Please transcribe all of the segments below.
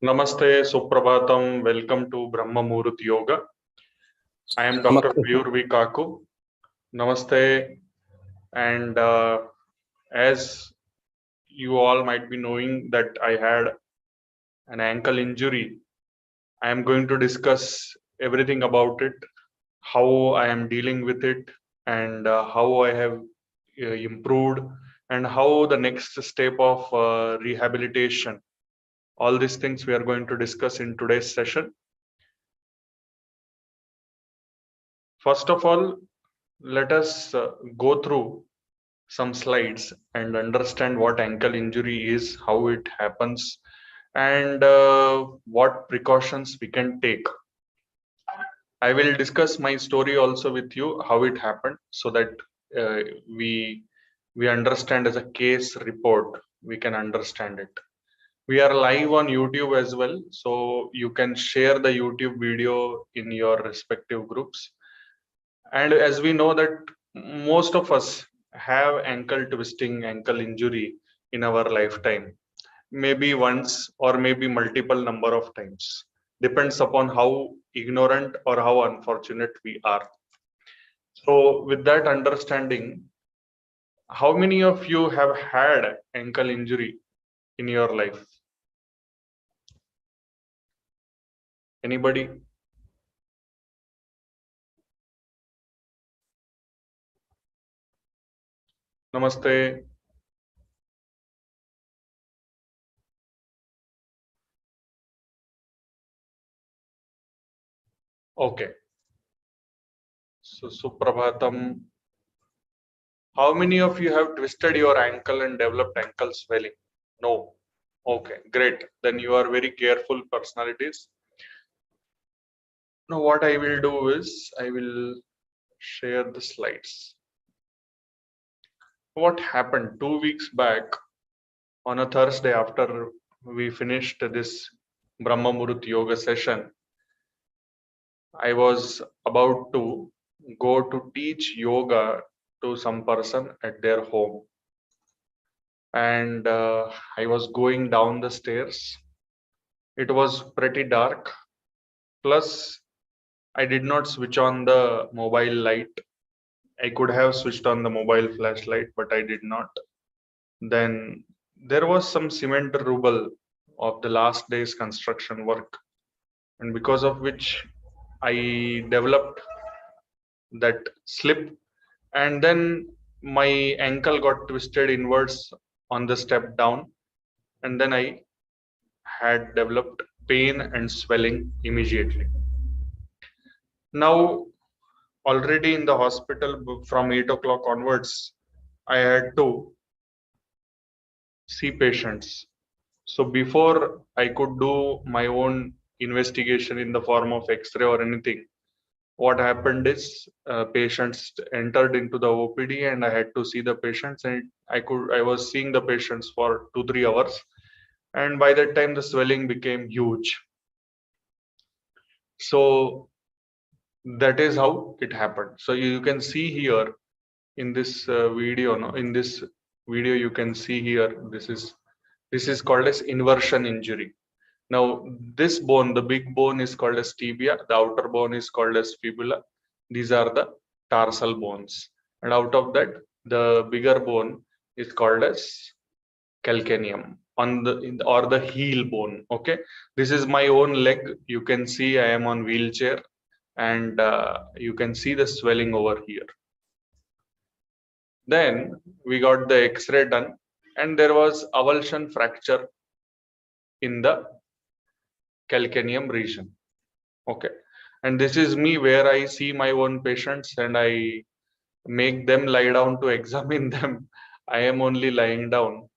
Namaste, Suprabhatam. Welcome to Brahma Muhurta Yoga. I am Dr. Mayur Kaku. Namaste. And as you all might be knowing that I had an ankle injury, I am going to discuss everything about it, how I am dealing with it, and how I have improved, and how the next step of rehabilitation. All these things we are going to discuss in today's session. First of all, let us go through some slides and understand what ankle injury is, how it happens, and what precautions we can take. I will discuss my story also with you, how it happened, so that uh, we we understand as a case report, we can understand it. We are live on YouTube as well, so you can share the YouTube video in your respective groups. And as we know that most of us have ankle twisting, ankle injury in our lifetime, maybe once or maybe multiple number of times. Depends upon how ignorant or how unfortunate we are. So with that understanding, how many of you have had ankle injury in your life? Anybody? Namaste. Okay. So Suprabhatam. How many of you have twisted your ankle and developed ankle swelling? No. Okay, great. Then you are very careful personalities. Now what I will do is I will share the slides. What happened 2 weeks back on a Thursday after we finished this Brahma Muhurta yoga session? I was about to go to teach yoga to some person at their home, and I was going down the stairs. It was pretty dark, plus I did not switch on the mobile light. I could have switched on the mobile flashlight, but I did not. Then there was some cement rubble of the last day's construction work, and because of which I developed that slip, and then my ankle got twisted inwards on the step down, and then I had developed pain and swelling immediately. Now, already in the hospital from 8 o'clock onwards, I had to see patients. So before I could do my own investigation in the form of X-ray or anything, what happened is patients entered into the OPD and I had to see the patients, and I was seeing the patients for 2-3 hours, and by that time the swelling became huge. So that is how it happened. So you can see here in this video, no, in this video you can see here, this is called as inversion injury. Now this bone, the big bone, is called as tibia, the outer bone is called as fibula. These are the tarsal bones, and out of that the bigger bone is called as calcaneum on or the heel bone. Okay, this is my own leg. You can see I am on wheelchair, and you can see the swelling over here. Then we got the X-ray done, and there was avulsion fracture in the calcaneum region. Okay, and this is me where I see my own patients and I make them lie down to examine them. I am only lying down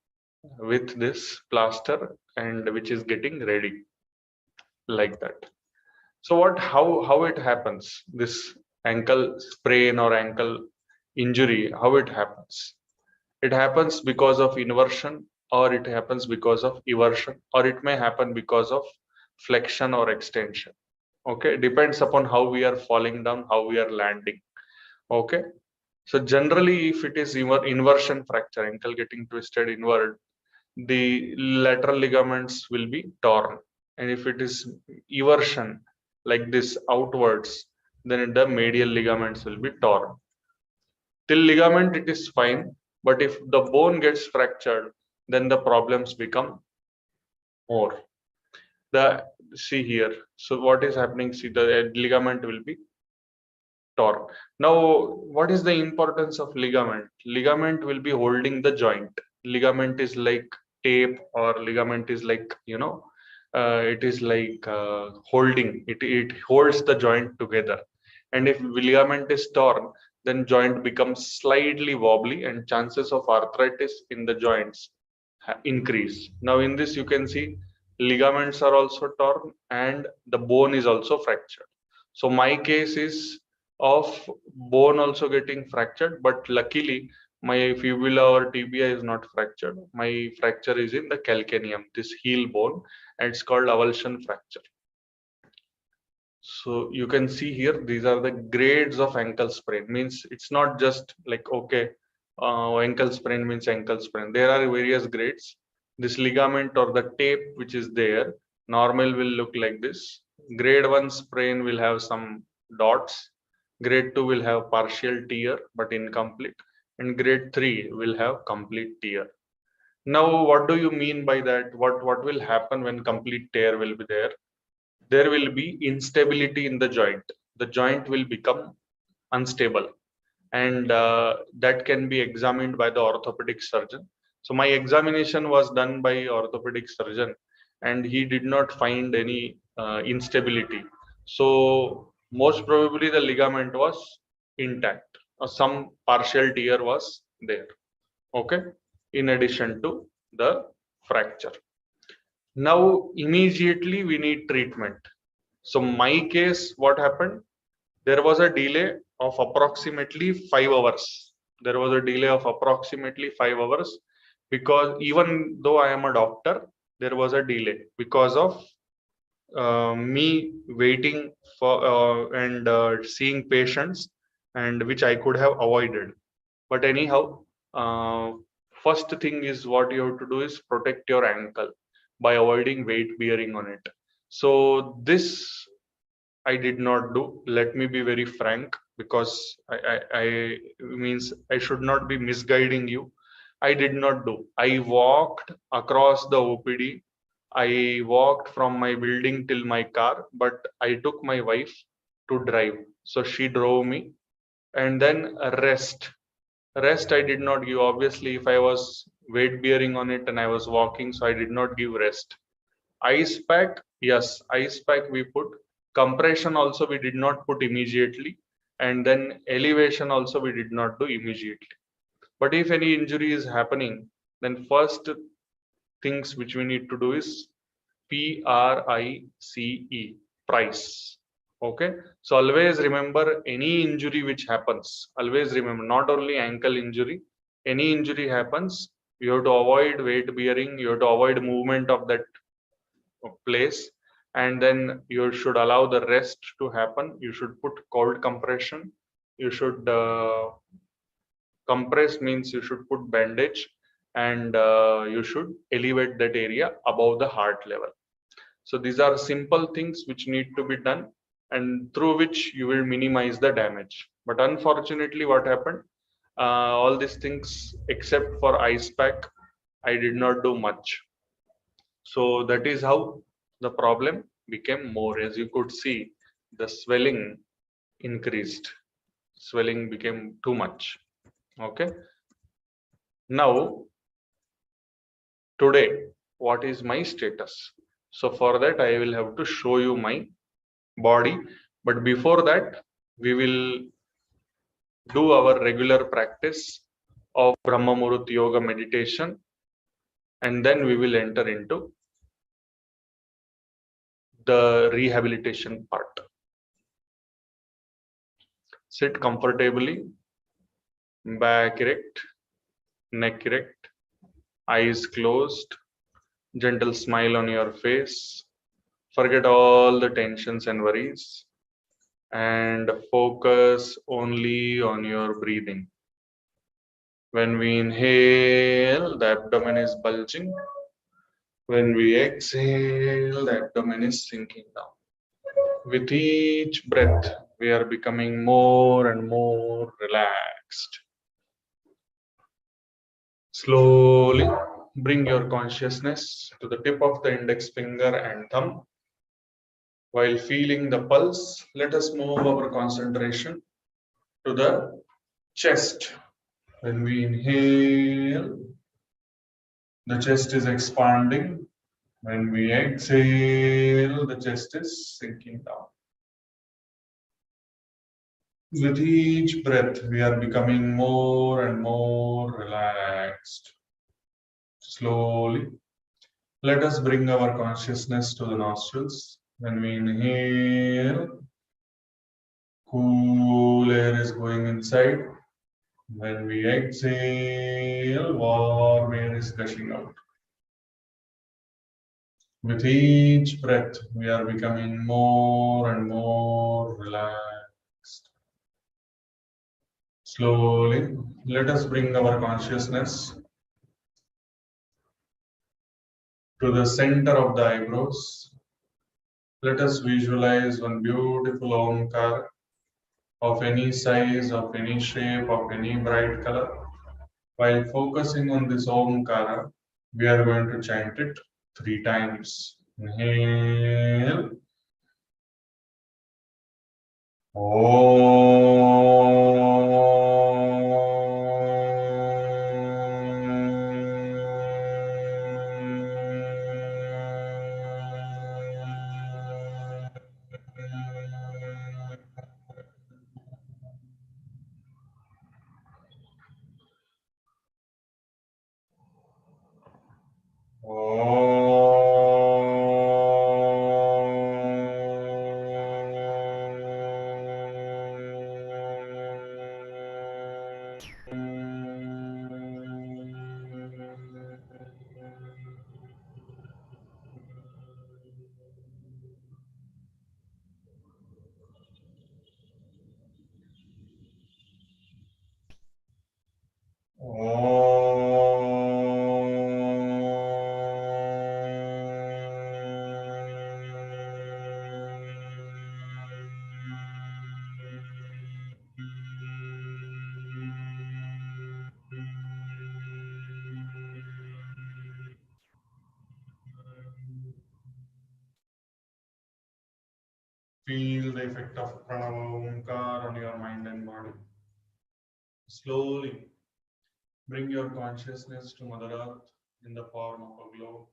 with this plaster and which is getting ready like that. So how it happens? This ankle sprain or ankle injury, how it happens? It happens because of inversion, or it happens because of eversion, or it may happen because of flexion or extension. Okay, depends upon how we are falling down, how we are landing. Okay, so generally if it is inversion fracture, ankle getting twisted inward, the lateral ligaments will be torn. and if it is eversion like this outwards, then the medial ligaments will be torn. Till ligament it is fine, but if the bone gets fractured, then the problems become more. The See here. So what is happening? See, the ligament will be torn. Now, what is the importance of ligament? Ligament will be holding the joint. Ligament is like tape, or ligament is like, it is like holding. It holds the joint together. And if ligament is torn, then joint becomes slightly wobbly, and chances of arthritis in the joints increase. Now, in this, you can see ligaments are also torn and the bone is also fractured. So my case is of bone also getting fractured, but luckily my fibula or tibia is not fractured. My fracture is in the calcaneum, this heel bone, and it's called avulsion fracture. So you can see here, these are the grades of ankle sprain. Means it's not just like, okay, ankle sprain means ankle sprain. There are various grades. This ligament or the tape which is there, normal will look like this. Grade 1 sprain will have some dots. Grade 2 will have partial tear but incomplete. And grade 3 will have complete tear. Now, what do you mean by that? What will happen when complete tear will be there? There will be instability in the joint. The joint will become unstable, and that can be examined by the orthopedic surgeon. So my examination was done by orthopedic surgeon, and he did not find any instability. So most probably the ligament was intact, or some partial tear was there. Okay, in addition to the fracture. Now immediately we need treatment. So my case, what happened? There was a delay of approximately 5 hours. There was a delay of approximately 5 hours, because even though I am a doctor, there was a delay because of me waiting for and seeing patients, and which I could have avoided. But anyhow, first thing is, what you have to do is protect your ankle by avoiding weight bearing on it. So this I did not do. Let me be very frank, because I means I should not be misguiding you. I did not do. I walked across the OPD. I walked from my building till my car, but I took my wife to drive. So she drove me, and then rest. Rest I did not give. Obviously, if I was weight bearing on it and I was walking, so I did not give rest. Ice pack, yes, ice pack we put. Compression also we did not put immediately, and then elevation also we did not do immediately. But if any injury is happening, then first things which we need to do is PRICE, price. Okay, so always remember, any injury which happens, always remember, not only ankle injury, any injury happens, you have to avoid weight bearing, you have to avoid movement of that place, and then you should allow the rest to happen. You should put cold compression. You should compress, means you should put bandage, and you should elevate that area above the heart level. So these are simple things which need to be done, and through which you will minimize the damage. But unfortunately, what happened, all these things except for ice pack, I did not do much. So that is how the problem became more. As you could see, the swelling increased. Swelling became too much. Okay. Now, today, what is my status? So for that, I will have to show you my body. But before that, we will do our regular practice of Brahma Muhurta Yoga meditation, and then we will enter into the rehabilitation part. Sit comfortably, back erect, neck erect, eyes closed, gentle smile on your face. Forget all the tensions and worries, and focus only on your breathing. When we inhale, the abdomen is bulging. When we exhale, the abdomen is sinking down. With each breath, we are becoming more and more relaxed. Slowly bring your consciousness to the tip of the index finger and thumb. While feeling the pulse, let us move our concentration to the chest. When we inhale, the chest is expanding. When we exhale, the chest is sinking down. With each breath, we are becoming more and more relaxed. Slowly, let us bring our consciousness to the nostrils. When we inhale, cool air is going inside. When we exhale, warm air is gushing out. With each breath, we are becoming more and more relaxed. Slowly, let us bring our consciousness to the center of the eyebrows. Let us visualize one beautiful Omkar of any size, of any shape, of any bright color. While focusing on this Omkara, we are going to chant it 3 times. Inhale. Feel the effect of Pranava Omkar on your mind and body. Slowly bring your consciousness to Mother Earth in the form of a globe.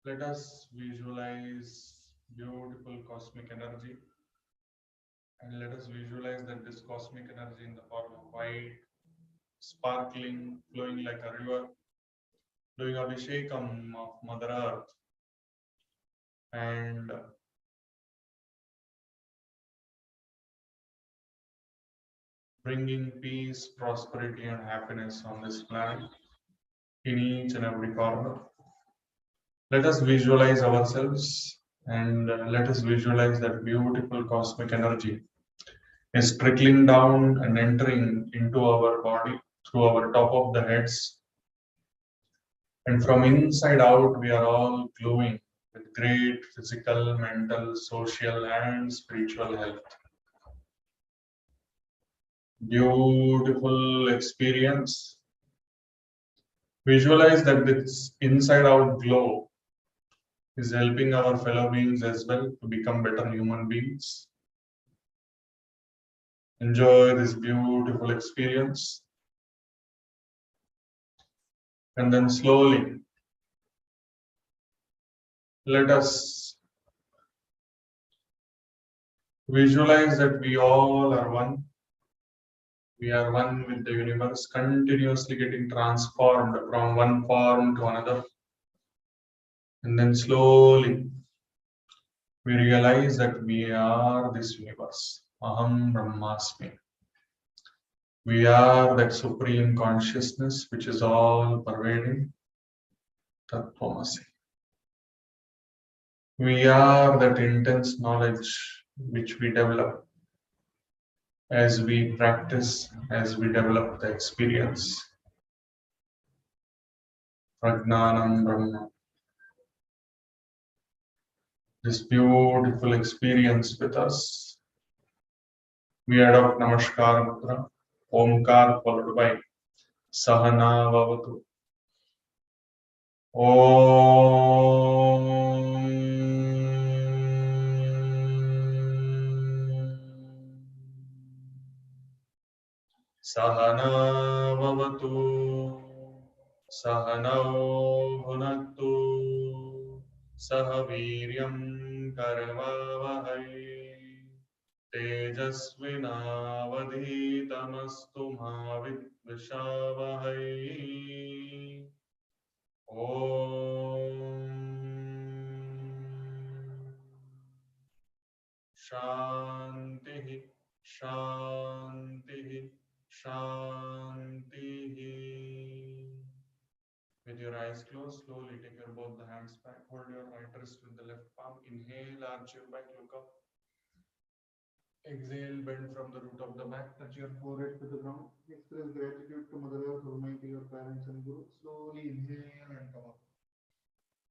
Let us visualize beautiful cosmic energy, and let us visualize that this cosmic energy in the form of white, sparkling, flowing like a river, doing Abhishekam of Mother Earth, and bringing peace, prosperity, and happiness on this planet in each and every corner. Let us visualize ourselves, and let us visualize that beautiful cosmic energy is trickling down and entering into our body through our top of the heads. And from inside out, we are all glowing with great physical, mental, social, and spiritual health. Beautiful experience. Visualize that this inside out glow is helping our fellow beings as well to become better human beings. Enjoy this beautiful experience. And then slowly, let us visualize that we all are one. We are one with the universe, continuously getting transformed from one form to another. And then slowly, we realize that we are this universe. Aham Brahmasmi. We are that supreme consciousness which is all pervading. Tattvamasi. We are that intense knowledge which we develop as we practice, as we develop the experience. Prajnanam Brahma. this beautiful experience with us. We adopt Namaskar Mudra, Omkar followed by Sahana Vavatu. Om Sahana Vavatu Sahanau Bhunaktu Sahaviryam Karavavahai Tejasvinavadhitamastu ma vidvishavahai. Om Shanti Shanti Shanti. With your eyes closed, slowly take your both the hands back. Hold your right wrist with the left palm. Inhale, arch your back, look up. Exhale, bend from the root of the back. Touch your forehead to the ground. Express gratitude to Mother Earth, Almighty, your parents and Guru. Slowly inhale and come up.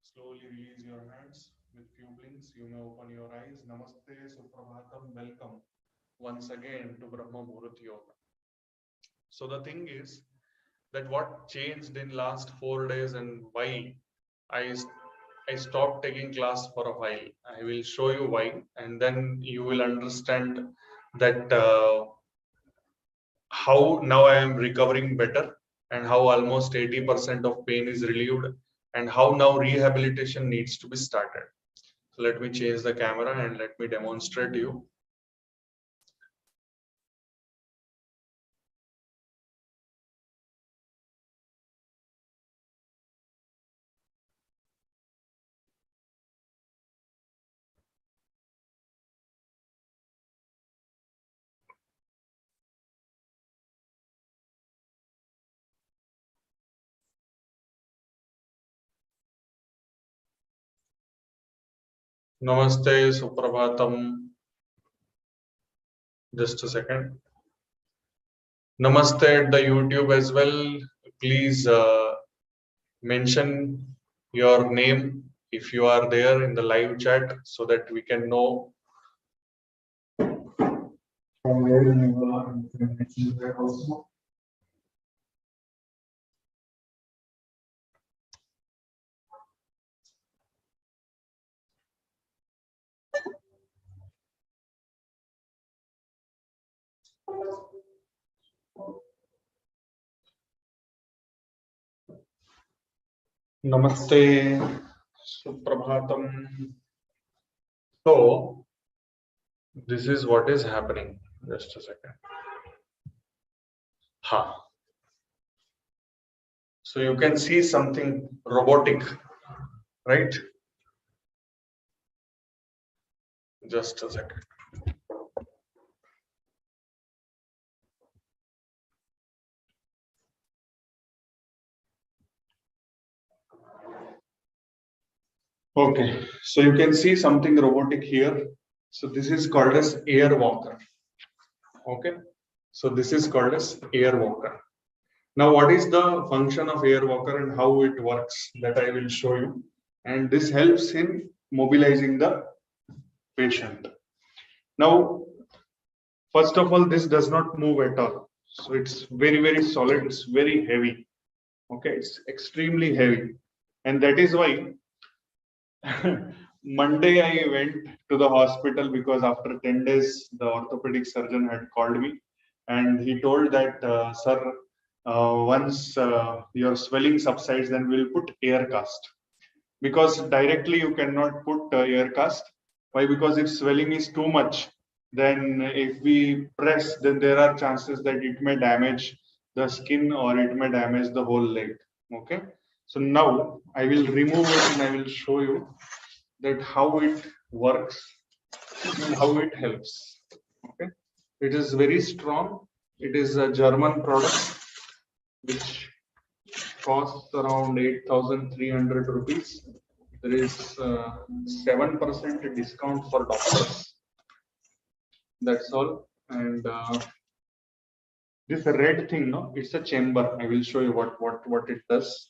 Slowly release your hands. With few blinks, you may open your eyes. Namaste, Suprabhatam. Welcome once again to Brahma Muhurta Yoga. So the thing is that what changed in last 4 days and why I stopped taking class for a while. I will show you why, and then you will understand that how now I am recovering better, and how almost 80% of pain is relieved, and how now rehabilitation needs to be started. So let me change the camera and let me demonstrate you. Namaste, Suprabhatam. Just a second. Namaste at the YouTube as well. Please mention your name if you are there in the live chat so that we can know from where you are, and you can mention that also. Namaste, Suprabhatam. So, this is what is happening. Just a second. Ha. So you can see something robotic, right? Just a second. Okay, so you can see something robotic here. So this is called as air walker. Okay, so this is called as air walker. Now, what is the function of air walker and how it works, that I will show you. And this helps in mobilizing the patient. Now, first of all, this does not move at all. So it's very, very solid. It's very heavy. Okay, it's extremely heavy. And that is why Monday I went to the hospital because after 10 days, the orthopedic surgeon had called me and he told that, sir, once your swelling subsides, then we'll put air cast. Because directly you cannot put air cast. Why? Because if swelling is too much, then if we press, then there are chances that it may damage the skin or it may damage the whole leg. Okay. So now I will remove it and I will show you that how it works and how it helps. Okay. It is very strong. It is a German product which costs around 8,300 rupees. There is 7% discount for doctors. That's all. And this red thing, no, it's a chamber. I will show you what it does.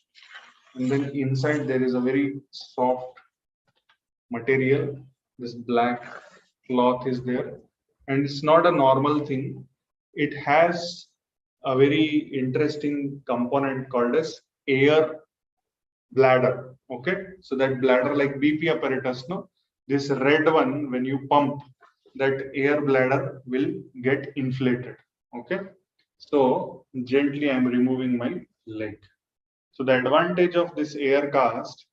And then inside there is a very soft material This black cloth is there, and it's not a normal thing. It has a very interesting component called as air bladder. Okay, so that bladder, like BP apparatus, no, this red one, when you pump, that air bladder will get inflated. Okay, so gently I'm removing my leg. So the advantage of this air cast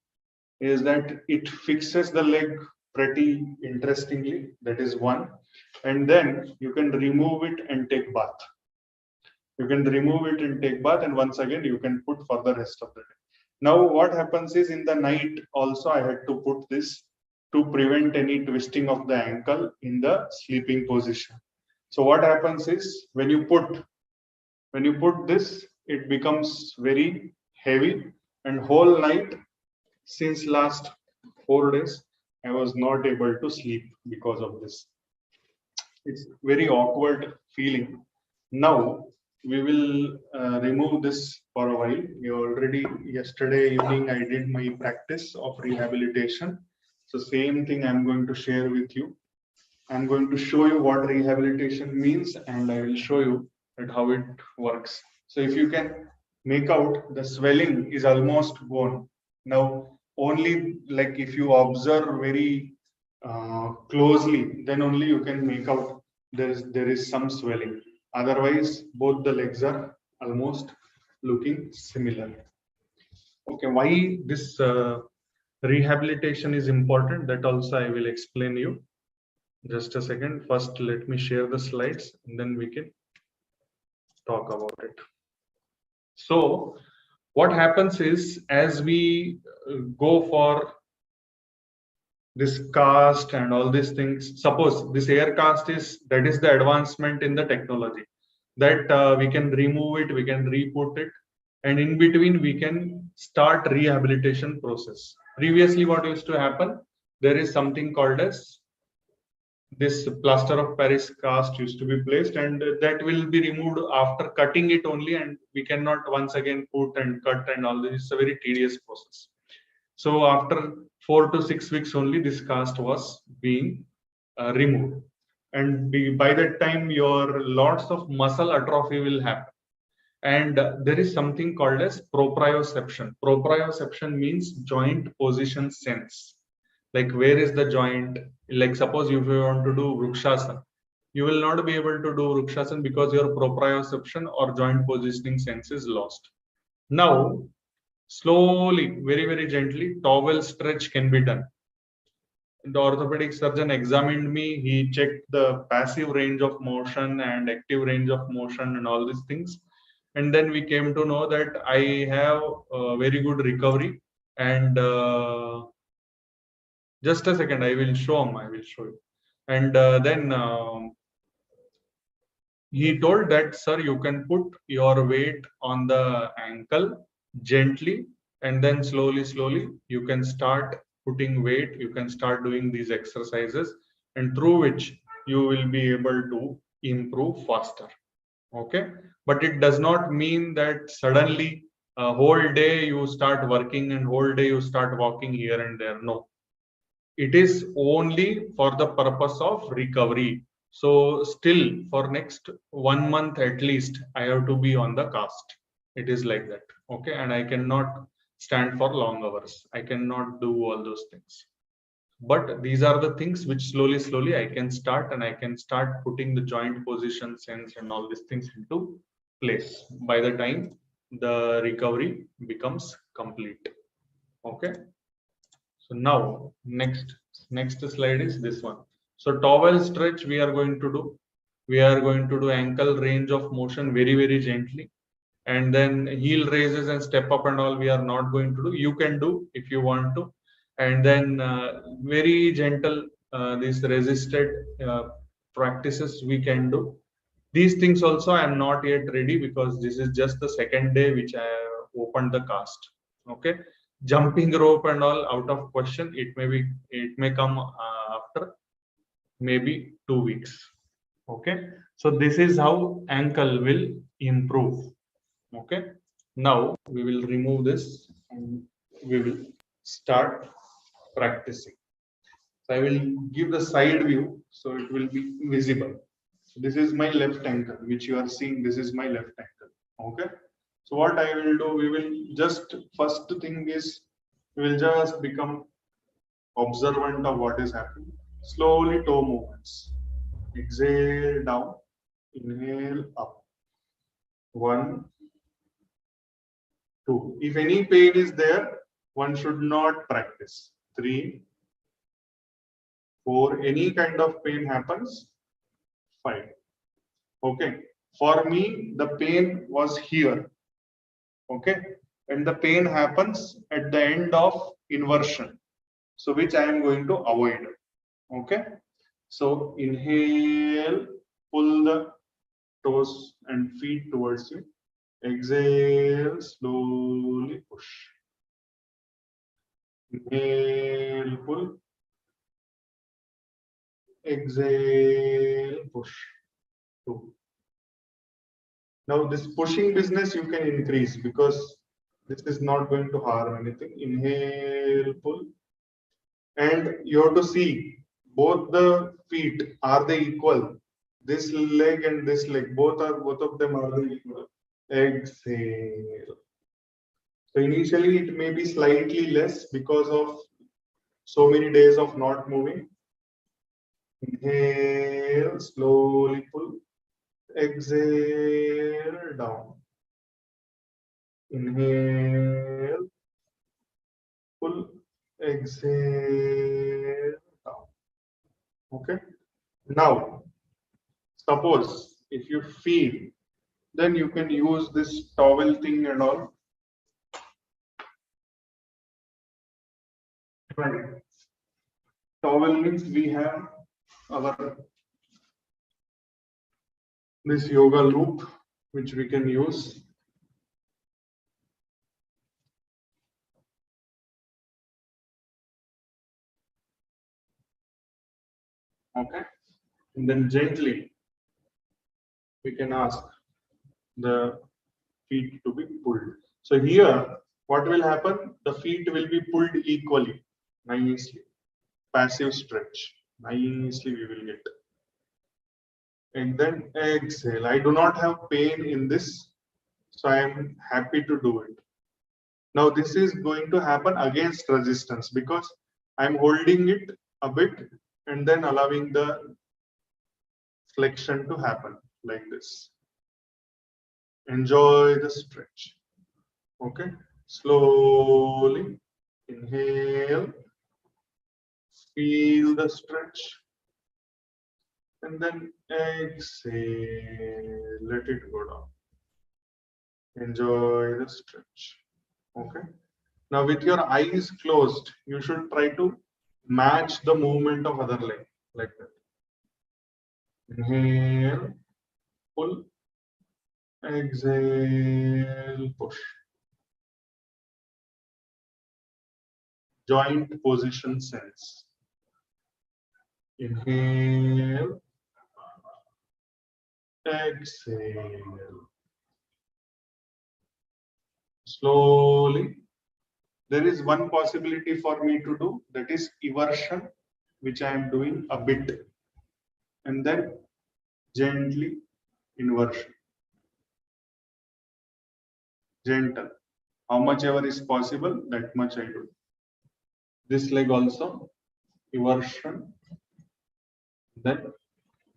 is that it fixes the leg pretty interestingly. That is one. And then you can remove it and take bath. You can remove it and take bath, and once again you can put for the rest of the day. Now what happens is, in the night also I had to put this to prevent any twisting of the ankle in the sleeping position. So what happens is, when you put this, it becomes very heavy, and whole night since last 4 days I was not able to sleep because of this. It's very awkward feeling. Now we will remove this for a while. You already, yesterday evening I did my practice of rehabilitation. So same thing I'm going to share with you. I'm going to show you what rehabilitation means, and I will show you that how it works. So if you can make out, the swelling is almost gone. Now only, like, if you observe very closely, then only you can make out there is some swelling. Otherwise, both the legs are almost looking similar. Okay, why this rehabilitation is important, that also I will explain you. Just a second. First, let me share the slides, and then we can talk about it. So what happens is, as we go for this cast and all these things, suppose this air cast is, that is the advancement in the technology, that we can remove it, we can re-put it, and in between we can start rehabilitation process. Previously what used to happen, there is something called as this plaster of Paris cast used to be placed, and that will be removed after cutting it only, and we cannot once again put and cut and all this. It's a very tedious process. So after 4 to 6 weeks only, this cast was being removed, and by that time your lots of muscle atrophy will happen. And there is something called as proprioception. Proprioception means joint position sense, like where is the joint. Like suppose if you want to do vrukshasana, you will not be able to do vrukshasana because your proprioception or joint positioning sense is lost. Now slowly, very very gently, towel stretch can be done. The orthopedic surgeon examined me. He checked the passive range of motion and active range of motion and all these things, and then we came to know that I have very good recovery. And just a second, I will show him. I will show you. And then he told that, sir, you can put your weight on the ankle gently, and then slowly you can start putting weight. You can start doing these exercises, and through which you will be able to improve faster. Okay, but it does not mean that suddenly a whole day you start working and whole day you start walking here and there. No, it is only for the purpose of recovery. So still for next 1 month at least, I have to be on the cast. It is like that. Okay, and I cannot stand for long hours. I cannot do all those things. But these are the things which slowly I can start, and I can start putting the joint position sense and all these things into place by the time the recovery becomes complete. Okay, so now next slide is this one. So towel stretch we are going to do. We are going to do ankle range of motion very very gently, and then heel raises and step up and all we are not going to do. You can do if you want to. And then very gentle these resisted practices we can do. These things also I am not yet ready, because this is just the second day which I have opened the cast. Okay, jumping rope and all out of question. It may come after maybe 2 weeks. Okay, so this is how ankle will improve. Okay, now we will remove this and we will start practicing. I will give the side view so it will be visible. So this is my left ankle, which you are seeing. This is my left ankle. Okay. So what I will do, we will just first thing is we will just become observant of what is happening. Slowly toe movements. Exhale down. Inhale up. 1, 2. If any pain is there, one should not practice. 3, 4. Any kind of pain happens. 5. Okay. For me, the pain was here. Okay. And the pain happens at the end of inversion. So which I am going to avoid. Okay. So inhale, pull the toes and feet towards you. Exhale, slowly push. Inhale, pull. Exhale, push. 2. Now this pushing business you can increase because this is not going to harm anything. Inhale, pull. And you have to see both the feet, are they equal? This leg and this leg, both of them are they equal? Exhale. So initially it may be slightly less because of so many days of not moving. Inhale, slowly pull. Exhale, down. Inhale, pull. Exhale, down. Okay. Now, suppose if you feel, then you can use this towel thing and all. Right. Towel means we have our this yoga loop which we can use. Okay. And then gently we can ask the feet to be pulled. So here, what will happen? The feet will be pulled equally, nicely. Passive stretch, nicely we will get. And then exhale. I do not have pain in this, so I am happy to do it. Now this is going to happen against resistance because I am holding it a bit and then allowing the flexion to happen like this. Enjoy the stretch. Okay, slowly inhale, feel the stretch, and then exhale, let it go down. Enjoy the stretch. Okay, now with your eyes closed, you should try to match the movement of other leg like that. Inhale, pull, exhale, push. Joint position sense. Inhale, exhale. Slowly. There is one possibility for me to do, that is eversion, which I am doing a bit, and then gently inversion. Gentle. How much ever is possible, that much I do. This leg also, eversion, then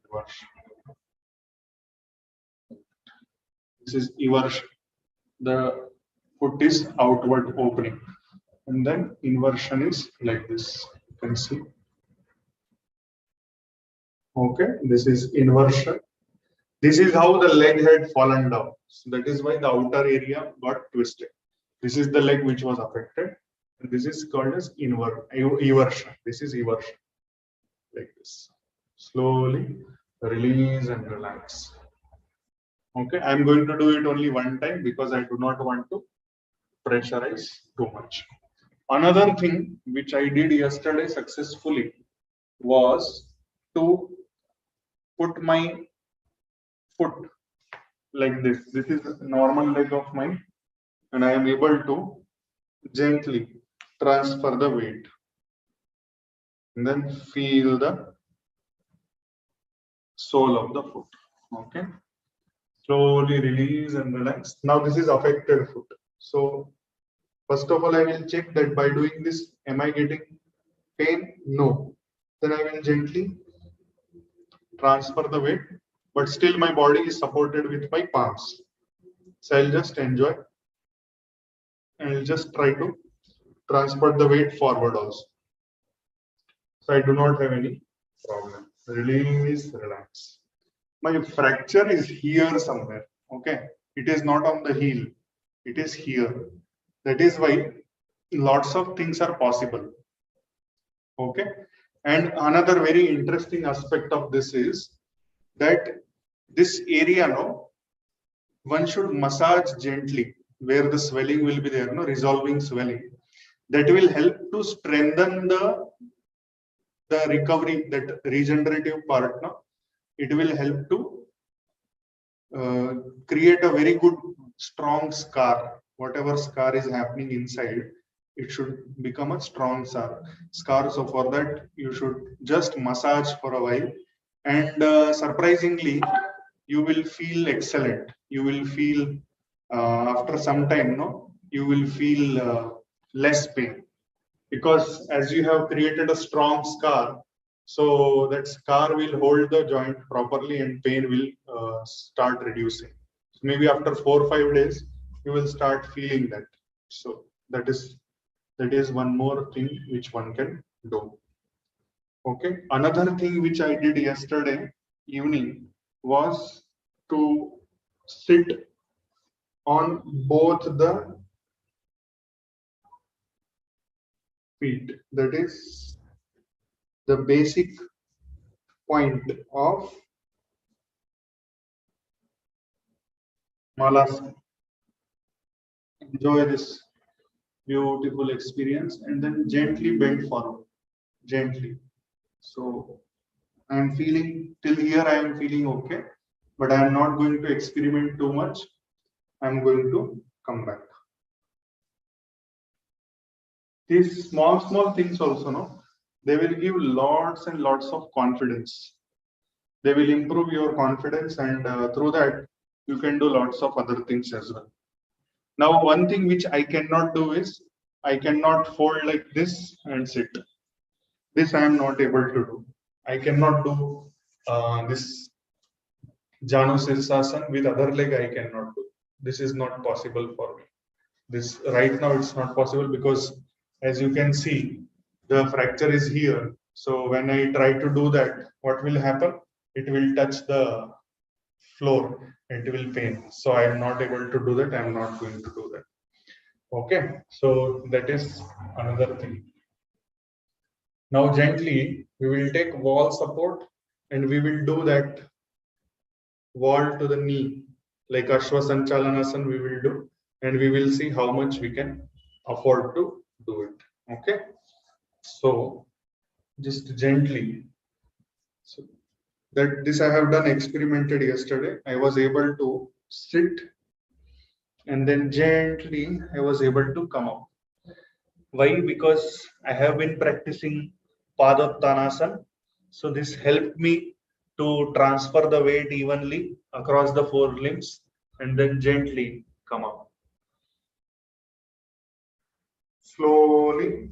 inversion. This is eversion. The foot is outward opening, and then inversion is like this. You can see. Okay, this is inversion. This is how the leg had fallen down. So that is why the outer area got twisted. This is the leg which was affected. And this is called as eversion. This is eversion. Like this. Slowly release and relax. Okay, I'm going to do it only one time because I do not want to pressurize too much. Another thing which I did yesterday successfully was to put my foot like this. This is the normal leg of mine, and I am able to gently transfer the weight. and then feel the sole of the foot. Okay. Slowly release and relax. Now this is affected foot. So first of all, I will check that by doing this, am I getting pain? No. Then I will gently transfer the weight, but still my body is supported with my palms. So I'll just enjoy and I'll just try to transport the weight forward also. So I do not have any problem. Release, relax. My fracture is here somewhere. Okay. It is not on the heel. It is here. That is why lots of things are possible. Okay. And another very interesting aspect of this is that this area, no, one should massage gently where the swelling will be there, no, resolving swelling. That will help to strengthen the recovery, that regenerative part. No, it will help to create a very good strong scar. Whatever scar is happening inside, it should become a strong scar. So for that, you should just massage for a while, and surprisingly, you will feel excellent. You will feel after some time, no, you will feel less pain, because as you have created a strong scar, so that scar will hold the joint properly and pain will start reducing. So maybe after 4 or 5 days, you will start feeling that. So that is one more thing which one can do. Okay. Another thing which I did yesterday evening was to sit on both the feet. That is the basic point of Malasana. Enjoy this beautiful experience and then gently bend forward. Gently. So I am feeling till here, I am feeling okay, but I am not going to experiment too much. I am going to come back. These small things also, no, they will give lots and lots of confidence. They will improve your confidence, and through that, you can do lots of other things as well. Now, one thing which I cannot do is I cannot fold like this and sit. This I am not able to do. I cannot do this Janu Sirsasana with other leg. I cannot do. This is not possible for me. This right now it's not possible because, as you can see, the fracture is here. So when I try to do that, what will happen? It will touch the floor. It will pain. So I am not able to do that. I am not going to do that. Okay. So that is another thing. Now gently we will take wall support and we will do that wall to the knee, like Ashwa Sanchalanasana we will do, and we will see how much we can afford to do it. Okay. So just gently. So that this I have done experimented yesterday. I was able to sit and then gently I was able to come up. Why? Because I have been practicing Padottanasana. So this helped me to transfer the weight evenly across the four limbs and then gently come up. Slowly,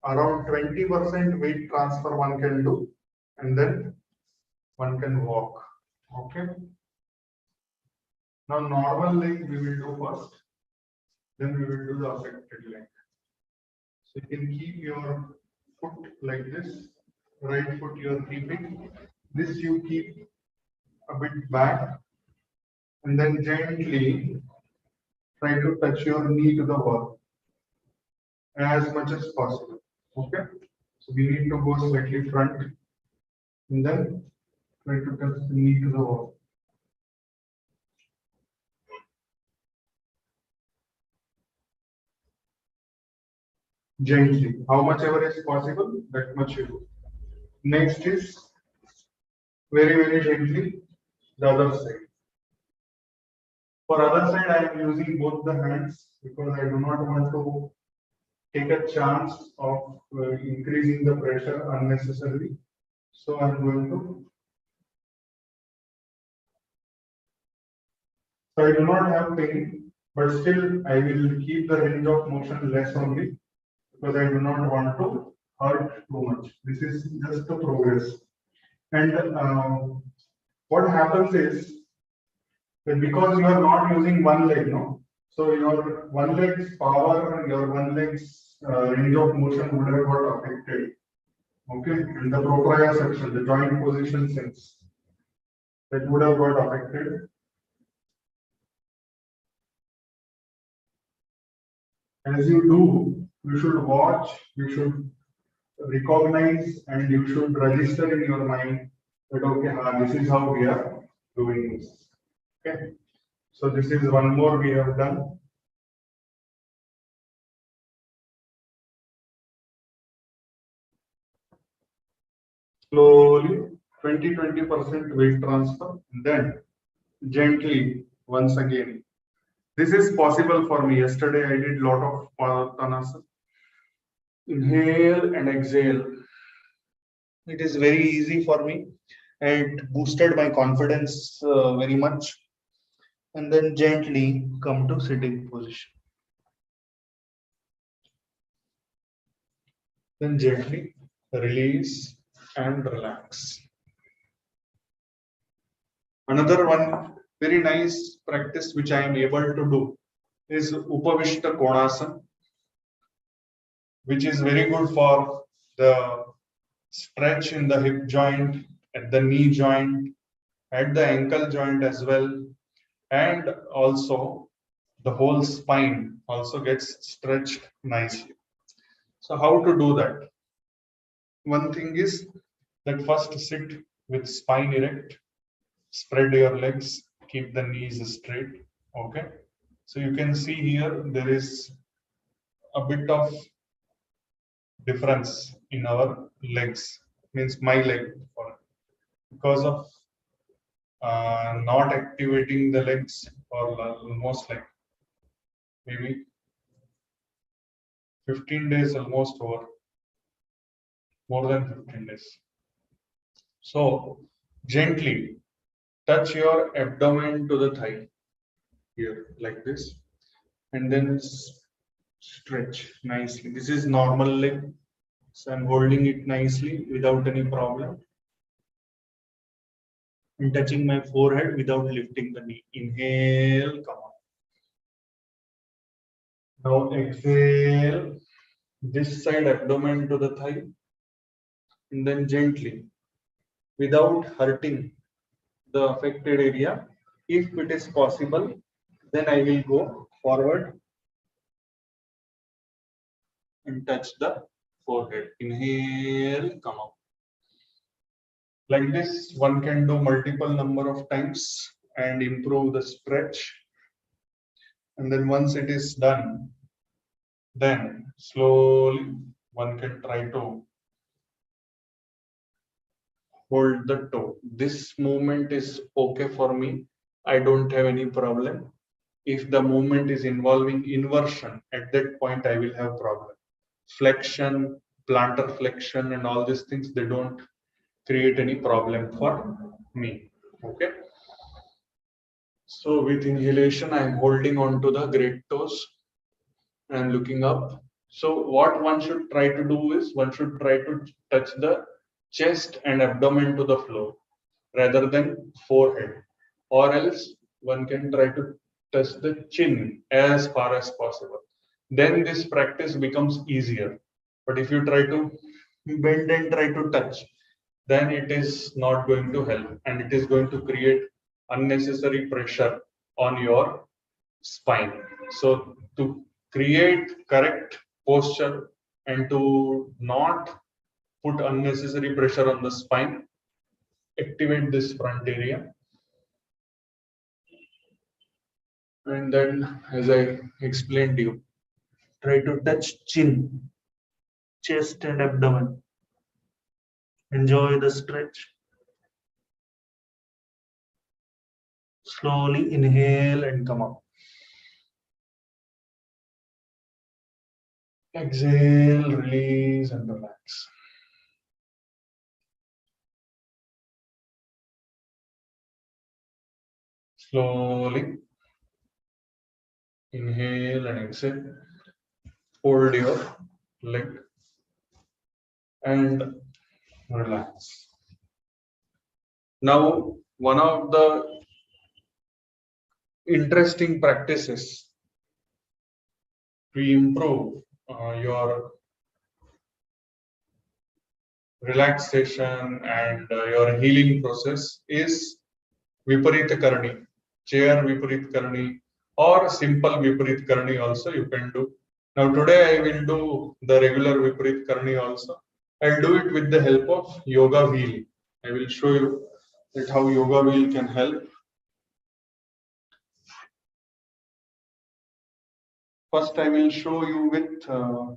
around 20% weight transfer one can do, and then one can walk. Okay. Now normal leg we will do first, then we will do the affected leg. So you can keep your foot like this, right foot you are keeping. This you keep a bit back, and then gently try to touch your knee to the wall as much as possible. Okay. So we need to go slightly front, and then try to touch the knee to the wall. Gently, how much ever is possible, that much you do. Next is very gently the other side. For other side, I am using both the hands because I do not want to take a chance of increasing the pressure unnecessarily. So I'm going to. So I do not have pain, but still I will keep the range of motion less only because I do not want to hurt too much. This is just the progress. And what happens is that because you are not using one leg, no, so your one leg's power, your one leg's range of motion would have got affected. Okay, and the proprioception, the joint position sense, that would have got affected. As you do, you should watch, you should recognize, and you should register in your mind that okay, this is how we are doing this. Okay, so this is one more we have done. Slowly, 20% weight transfer, then gently once again. This is possible for me. Yesterday I did lot of Patanasana. Inhale and exhale. It is very easy for me and boosted my confidence very much. And then gently come to sitting position. Then gently release and relax. Another one very nice practice which I am able to do is Upavishta Konasana, which is very good for the stretch in the hip joint, at the knee joint, at the ankle joint as well, and also the whole spine also gets stretched nicely. So how to do that? One thing is that first sit with spine erect, spread your legs, keep the knees straight. Okay, so you can see here there is a bit of difference in our legs, means my leg, because of not activating the legs for almost like maybe 15 days, almost over, more than 15 days. So gently touch your abdomen to the thigh here like this, and then stretch nicely. This is normal leg, so I'm holding it nicely without any problem and touching my forehead without lifting the knee. Inhale, come on. Now exhale, this side abdomen to the thigh, and then gently, without hurting the affected area. If it is possible, then I will go forward and touch the forehead. Inhale, come up. Like this, one can do multiple number of times and improve the stretch. And then once it is done, then slowly one can try to hold the toe. This movement is okay for me. I don't have any problem. If the movement is involving inversion, at that point I will have problem. Flexion, plantar flexion, and all these things, they don't create any problem for me. Okay. So with inhalation, I am holding on to the great toes. I am looking up. So what one should try to do is one should try to touch the chest and abdomen to the floor rather than forehead, or else one can try to touch the chin as far as possible. Then this practice becomes easier. But if you try to bend and try to touch, then it is not going to help and it is going to create unnecessary pressure on your spine. So to create correct posture and to not put unnecessary pressure on the spine, activate this front area. And then, as I explained to you, try to touch chin, chest, and abdomen. Enjoy the stretch. Slowly inhale and come up. Exhale, release, and relax. Slowly inhale and exhale. Hold your leg and relax. Now, one of the interesting practices to improve your relaxation and your healing process is Viparita Karani, chair Viparit Karani, or simple Viparit Karani also you can do. Now today I will do the regular Viparit Karani also. I'll do it with the help of yoga wheel. I will show you that how yoga wheel can help. First I will show you with yoga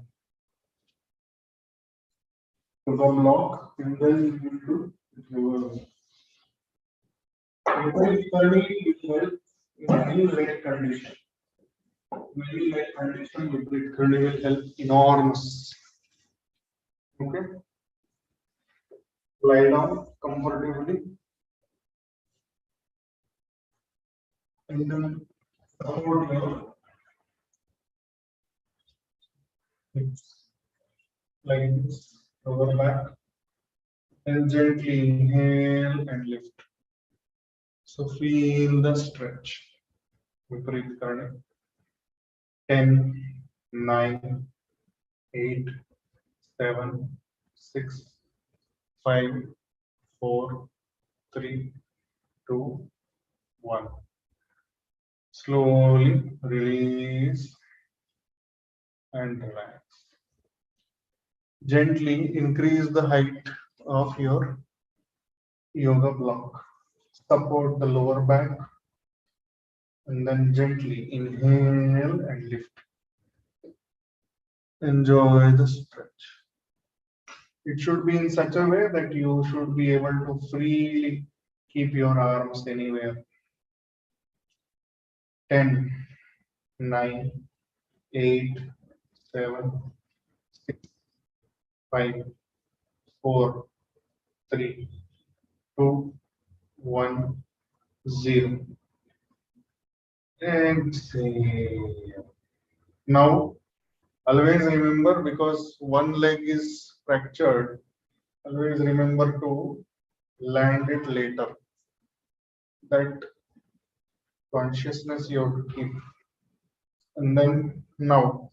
block, and then we will do yoga. Viparit Karani will help in any leg condition. Many leg condition Viparit Karani will help enormous. Okay. Lie down comfortably and then support your hips like this, lower back, and gently inhale and lift. So feel the stretch. Viparit Karani. 10, 9, 8, 7, 6, 5, 4, 3, 2, 1. Slowly release and relax. Gently increase the height of your yoga block. Support the lower back and then gently inhale and lift. Enjoy the stretch. It should be in such a way that you should be able to freely keep your arms anywhere. 10, 9, 8, 7, 6, 5, 4, 3, 2, 1, 0. Exhale. Now, always remember, because one leg is fractured, always remember to land it later. That consciousness you have to keep. And then now,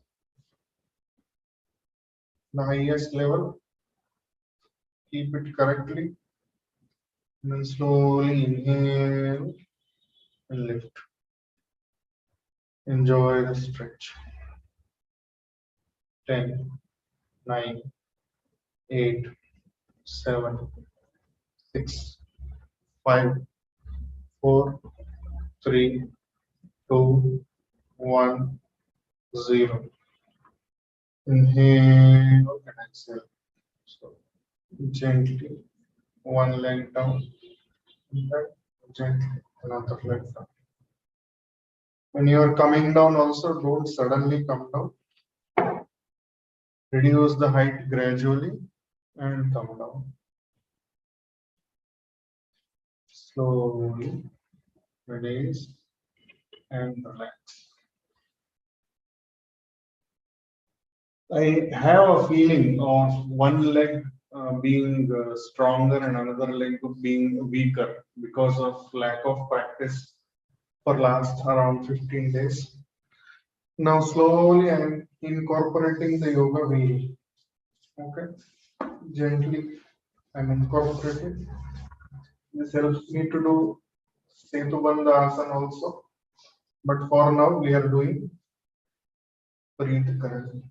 the highest level, keep it correctly. And then slowly inhale and lift. Enjoy the stretch. 10, 9, 8, 7, 6, 5, 4, 3, 2, 1, 0. Inhale and exhale. So gently, one leg down, and then gently another leg down. When you are coming down, also don't suddenly come down. Reduce the height gradually and come down. Slowly release and relax. I have a feeling of one leg being stronger and another leg being weaker because of lack of practice for last around 15 days. Now slowly I am incorporating the yoga wheel. Okay, gently I am incorporating. This helps me to do Setubandha asana also. But for now we are doing breathe currently.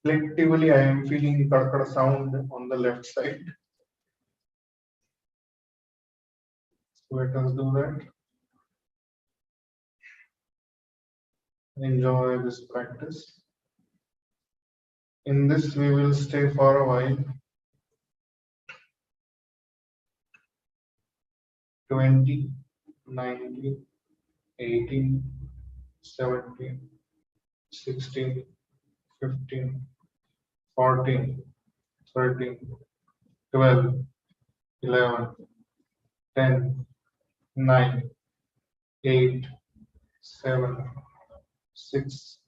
Selectively I am feeling karkada sound on the left side. Let us do that. Enjoy this practice. In this we will stay for a while. 20, 19, 18, 17, 16, 15, 14, 13, 12, 11, 10, 9, 8, 7, 6,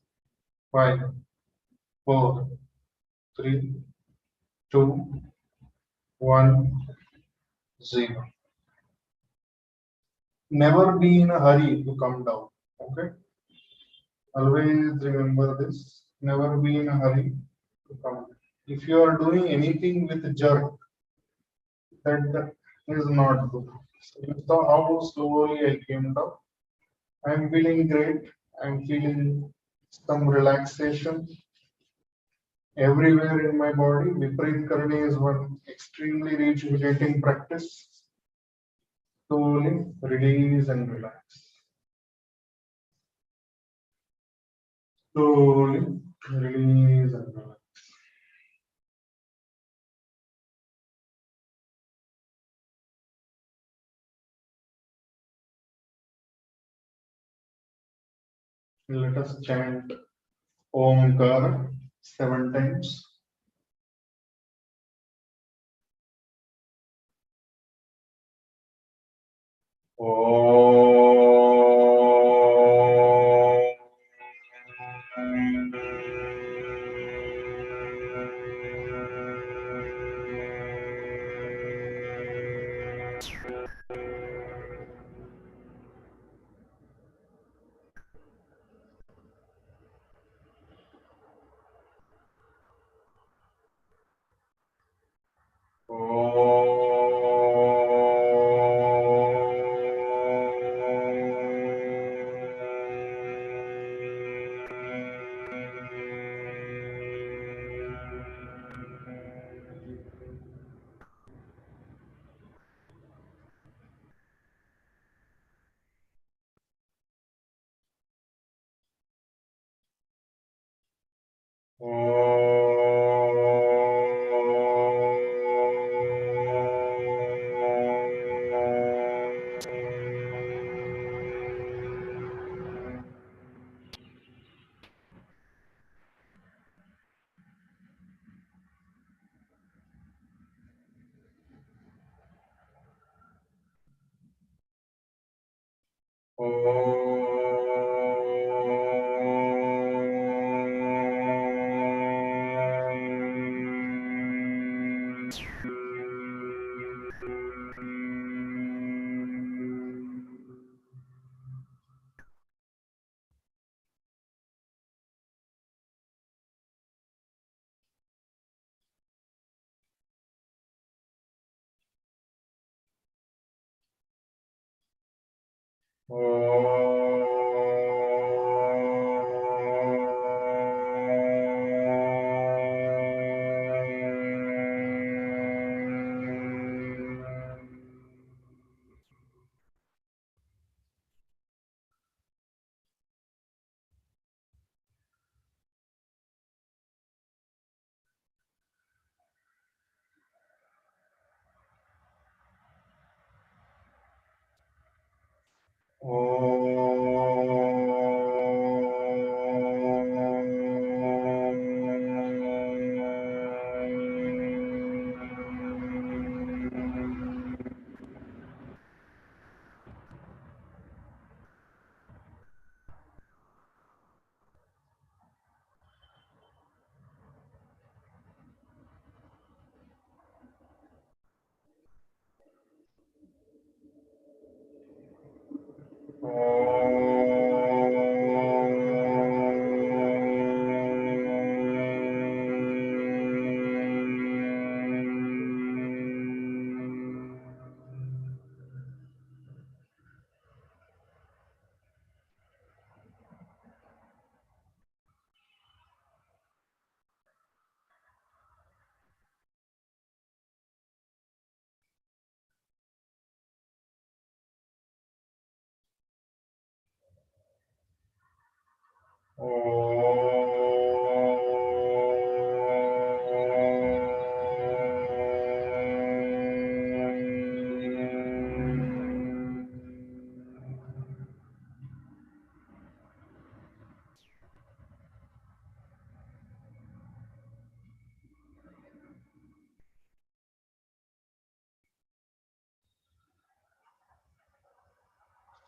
5, 4, 3, 2, 1, 0. Never be in a hurry to come down. Okay? Always remember this. Never be in a hurry to come down. If you are doing anything with jerk, that is not good. So you saw how slowly I came down. I'm feeling great. I'm feeling some relaxation everywhere in my body. Viparit Karani is one extremely rejuvenating practice. Slowly release and relax. Slowly release and relax. Let us chant Omkara 7 times.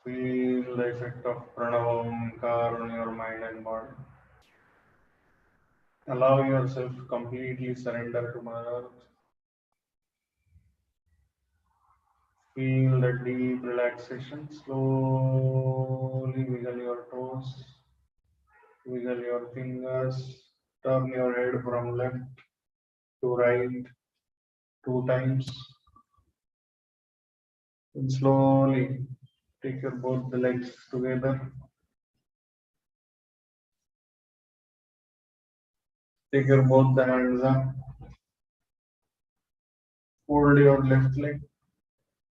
Feel the effect of Pranava Omkar on your mind and body. Allow yourself completely surrender to Mother Earth. Feel the deep relaxation. Slowly wiggle your toes, wiggle your fingers, turn your head from left to right 2 times. And slowly take your both the legs together. Take your both the hands up. Hold your left leg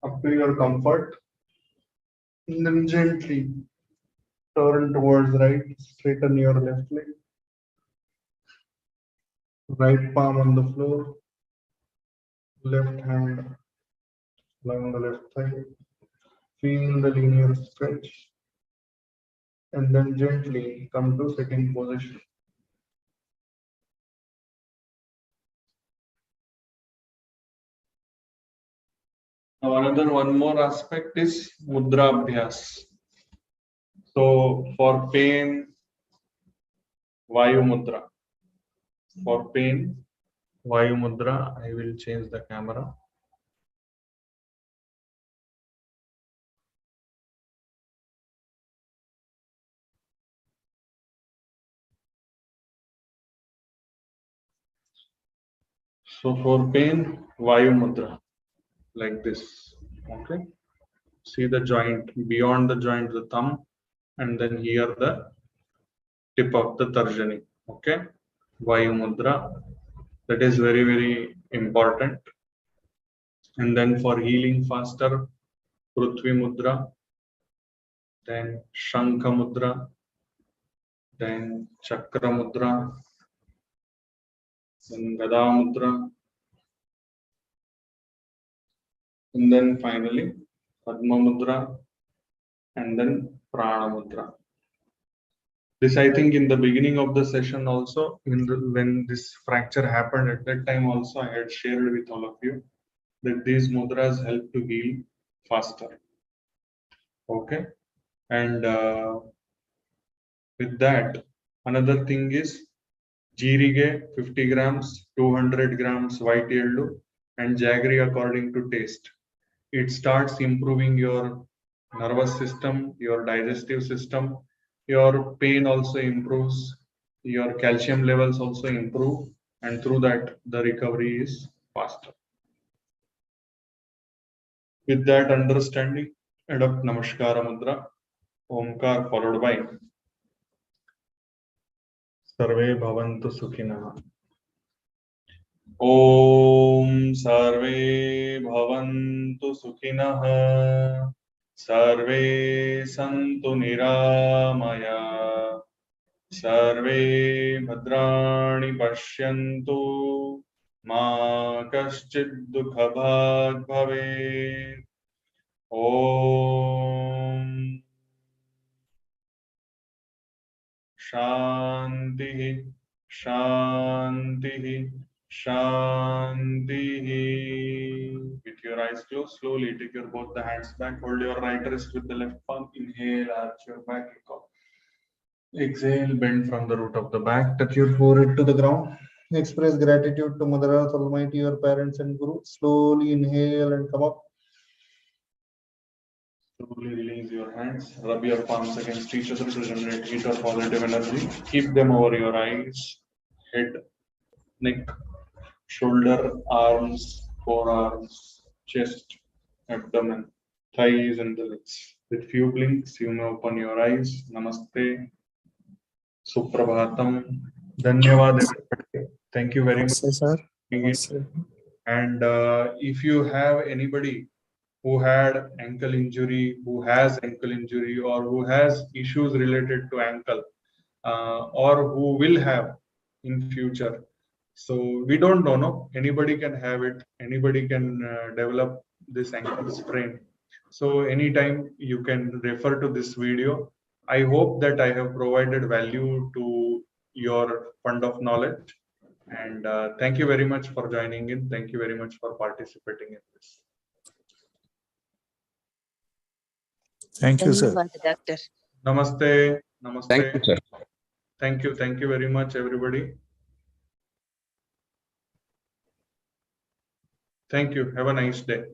up to your comfort. And then gently turn towards right. Straighten your left leg. Right palm on the floor. Left hand along the left thigh. Feel the linear stretch. And then gently come to sitting position. Now, one more aspect is Mudra Abhyas. So, for pain, Vayu Mudra. For pain, Vayu Mudra, I will change the camera. So, for pain, Vayu Mudra, like this. Okay. See the joint, beyond the joint, the thumb, and then here the tip of the Tarjani. Okay. Vayu Mudra. That is very, very important. And then for healing faster, Prithvi Mudra, then Shankha Mudra, then Chakra Mudra, then Gada Mudra, and then finally Padma Mudra, and then Prana Mudra. This, I think, in the beginning of the session also, when this fracture happened, at that time also I had shared with all of you that these mudras help to heal faster. Okay, and with that, another thing is Jirige 50 grams, 200 grams white yellow, and jaggery according to taste. It starts improving your nervous system, your digestive system, your pain also improves, your calcium levels also improve, and through that, the recovery is faster. With that understanding, adopt Namaskara Mudra, Omkar followed by Sarve Bhavantu Sukhinah. Om Sarve Bhavantu Sukhinah. Sarve Santu Niramaya. Sarve Bhadrani Pashyantu. Ma Kaschid Dukha Bhag Bhavet. Om Shanti Shanti Shanti. With your eyes closed, slowly take your both the hands back. Hold your right wrist with the left palm. Inhale, arch your back. Exhale, bend from the root of the back. Touch your forehead to the ground. Express gratitude to Mother Earth, Almighty, your parents and Guru. Slowly inhale and come up. Slowly release your hands. Rub your palms against each other to generate heat or positive energy. Keep them over your eyes, head, neck, shoulder, arms, forearms, chest, abdomen, thighs, and the legs. With few blinks, you may open your eyes. Namaste. Suprabhatam. Dhanyawad. Thank you very much. Namaste, sir. Namaste. And if you have anybody who had ankle injury, who has ankle injury, or who has issues related to ankle, or who will have in future. So we don't know, no? Anybody can have it. Anybody can develop this ankle sprain. So anytime you can refer to this video. I hope that I have provided value to your fund of knowledge. And thank you very much for joining in. Thank you very much for participating in this. Thank you, sir. Dhanyavad, Doctor. Namaste. Namaste. Thank you, sir. Thank you. Thank you very much, everybody. Thank you. Have a nice day.